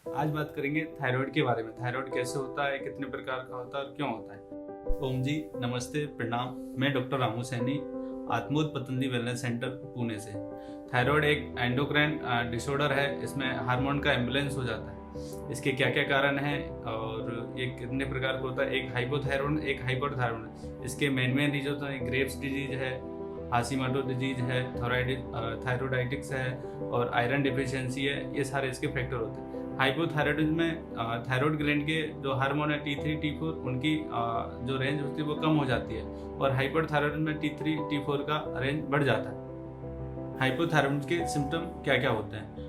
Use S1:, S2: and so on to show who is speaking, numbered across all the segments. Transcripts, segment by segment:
S1: आज बात करेंगे थायराइड के बारे में। थायराइड कैसे होता है, कितने प्रकार का होता है और क्यों होता है। ओम जी, नमस्ते, प्रणाम। मैं doctor Ramu Saini, Atmod Patanjali wellness centre, Pune से। थायराइड एक एंडोक्राइन डिसऑर्डर है। इसमें हार्मोन का इम्बैलेंस हो जाता है। इसके क्या क्या कारण हैं और ये कितने प्रकार का होता है। एक हाइपोथायरॉइड, एक हाइपरथायरॉइड। इसके मेन रीजन हैं ग्रेव्स डिजीज है, हाशिमोटो डिजीज है, थायराइडाइटिक्स है और आयरन डिफिशियंसी है। ये सारे इसके फैक्टर होते हैं। हाइपोथायराइडिज्म में थायराइड ग्लैंड के जो हार्मोन है T3 T4 उनकी जो रेंज होती है वो कम हो जाती है और हाइपरथायराइडिज्म में T3 T4 का रेंज बढ़ जाता है। हाइपोथायराइडिज्म के सिम्टम क्या क्या होते हैं?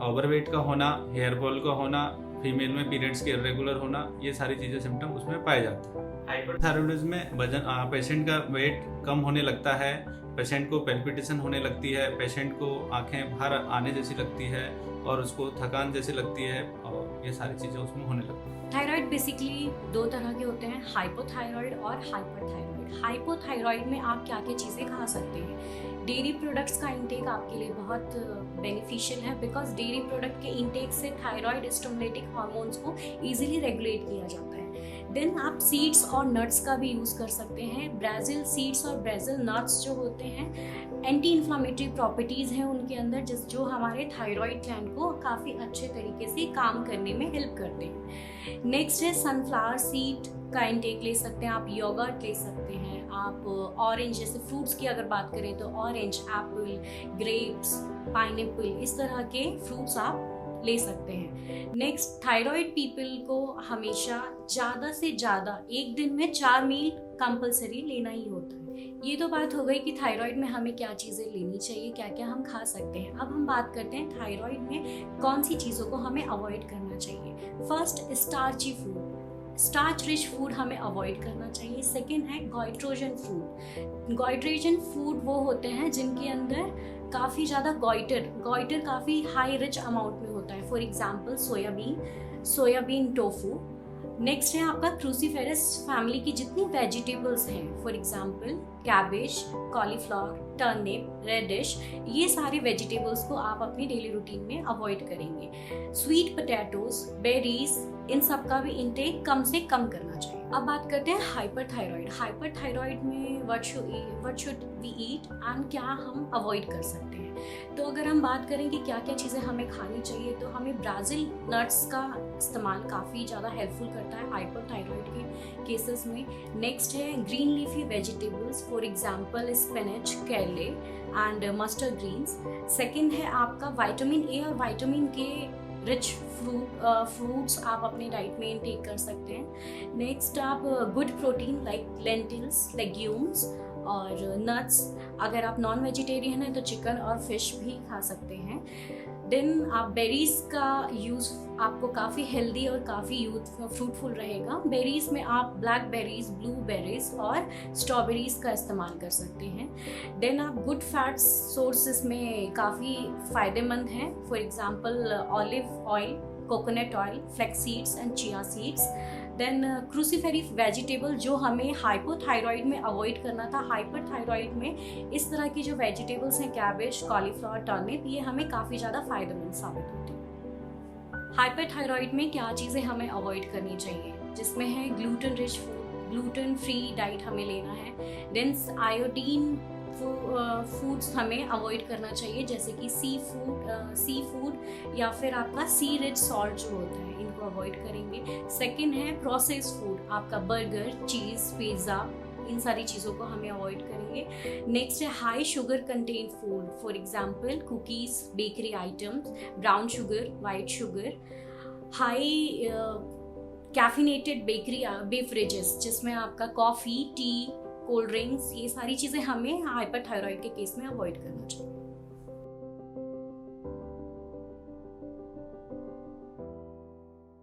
S1: ओवरवेट का होना, हेयर फॉल का होना, फीमेल में पीरियड्स के इरेगुलर होना, ये सारी चीज़ें सिम्टम उसमें पाए जाते हैं। हाइपरथायराइडिज्म में वजन पेशेंट का वेट कम होने लगता है, पेशेंट को पैल्पिटेशन होने लगती है, पेशेंट को आंखें बाहर आने जैसी लगती है और उसको थकान जैसी लगती है और ये सारी चीज़ें उसमें होने लगती है।
S2: थायराइड बेसिकली दो तरह के होते हैं, हाइपोथायराइड और हाइपरथायराइड। हाइपोथायराइड में आप क्या क्या चीज़ें खा सकते हैं? डेयरी प्रोडक्ट्स का इंटेक आपके लिए बहुत बेनिफिशियल है, बिकॉज डेयरी प्रोडक्ट के इंटेक से थायराइड स्टिमुलेटिंग हार्मोन्स को इजीली रेगुलेट किया जाता है। देन आप सीड्स और नट्स का भी यूज़ कर सकते हैं। ब्राज़िल सीड्स और ब्राज़िल नट्स जो होते हैं, एंटी इन्फ्लामेटरी प्रॉपर्टीज़ हैं उनके अंदर, जो हमारे थायराइड ग्लैंड को काफ़ी अच्छे तरीके से काम करने में हेल्प करते हैं। नेक्स्ट है सनफ्लावर सीड का इंटेक ले सकते हैं आप, योगर्ट ले सकते हैं आप, ऑरेंज जैसे फ्रूट्स की अगर बात करें तो ऑरेंज, एप्पल, ग्रेप्स, पाइनएप्पल, इस तरह के फ्रूट्स आप ले सकते हैं। नेक्स्ट, थायराइड पीपल को हमेशा ज़्यादा से ज़्यादा एक दिन में 4 मील कंपलसरी लेना ही होता है। ये तो बात हो गई कि थायराइड में हमें क्या चीज़ें लेनी चाहिए, क्या क्या हम खा सकते हैं। अब हम बात करते हैं थायराइड में कौन सी चीज़ों को हमें अवॉइड करना चाहिए। First, starchy food, starch rich food हमें अवॉइड करना चाहिए। सेकेंड है गॉइट्रोजन फूड। गॉइट्रोजन फूड वो होते हैं जिनके अंदर काफ़ी ज़्यादा गॉइटर काफ़ी हाई रिच अमाउंट में होता है। For example soybean tofu. Next है आपका क्रूसीफेरस फैमिली की जितनी वेजिटेबल्स हैं, for example cabbage, cauliflower, turnip, radish, ये सारे वेजिटेबल्स को आप अपनी डेली रूटीन में अवॉइड करेंगे। स्वीट पोटैटोज, बेरीज, इन सब का भी इंटेक कम से कम करना चाहिए। अब बात करते हैं हाइपरथायराइड। हाइपरथायराइड में what should we eat and क्या हम अवॉइड कर सकते हैं। तो अगर हम बात करें कि क्या क्या चीज़ें हमें खानी चाहिए, तो हमें ब्राज़िल नट्स का इस्तेमाल काफ़ी ज़्यादा हेल्पफुल करता है हाइपरथायराइड के केसेस में। नेक्स्ट है green leafy vegetables, for example spinach, केले एंड मस्टर्ड ग्रीन्स। सेकेंड है आपका विटामिन ए और विटामिन के रिच फ्रूट्स आप अपनी डाइट में इंटेक कर सकते हैं। नेक्स्ट, आप good protein like lentils, legumes और नट्स। अगर आप नॉन वेजिटेरियन हैं तो चिकन और फिश भी खा सकते हैं। देन आप बेरीज का यूज़ आपको काफ़ी हेल्दी और काफ़ी फ्रूटफुल रहेगा। बेरीज में आप ब्लैक बेरीज, ब्लू बेरीज और स्ट्रॉबेरीज का इस्तेमाल कर सकते हैं। देन आप गुड फैट्स सोर्सेस में काफ़ी फ़ायदेमंद हैं, for example olive oil, coconut oil, flax seeds and chia seeds. Then cruciferous vegetable जो हमें हाइपोथायराइड में अवॉइड करना था, हाइपरथायराइड में इस तरह की जो वेजिटेबल्स हैं, कैबेज, कॉलीफ्लावर, टर्निप, ये हमें काफ़ी ज़्यादा फायदेमंद साबित होती है। हाइपरथायराइड में क्या चीज़ें हमें अवॉइड करनी चाहिए, जिसमें है gluten rich food, gluten free diet हमें लेना है। देन आयोडीन फूड्स हमें अवॉइड करना चाहिए, जैसे कि सी फूड या फिर आपका सी रिच सॉल्ट जो होता है, इनको अवॉइड करेंगे। सेकंड है प्रोसेस्ड फूड, आपका बर्गर, चीज़, पिज़्ज़ा, इन सारी चीज़ों को हमें अवॉइड करेंगे। नेक्स्ट है high sugar contain food, for example cookies, bakery items, brown sugar, white sugar, high caffeinated bakery beverages, जिसमें आपका कॉफ़ी, टी, कोल्ड ड्रिंक्स, ये सारी चीज़ें हमें हाइपरथायराइड के केस में अवॉइड करना चाहिए।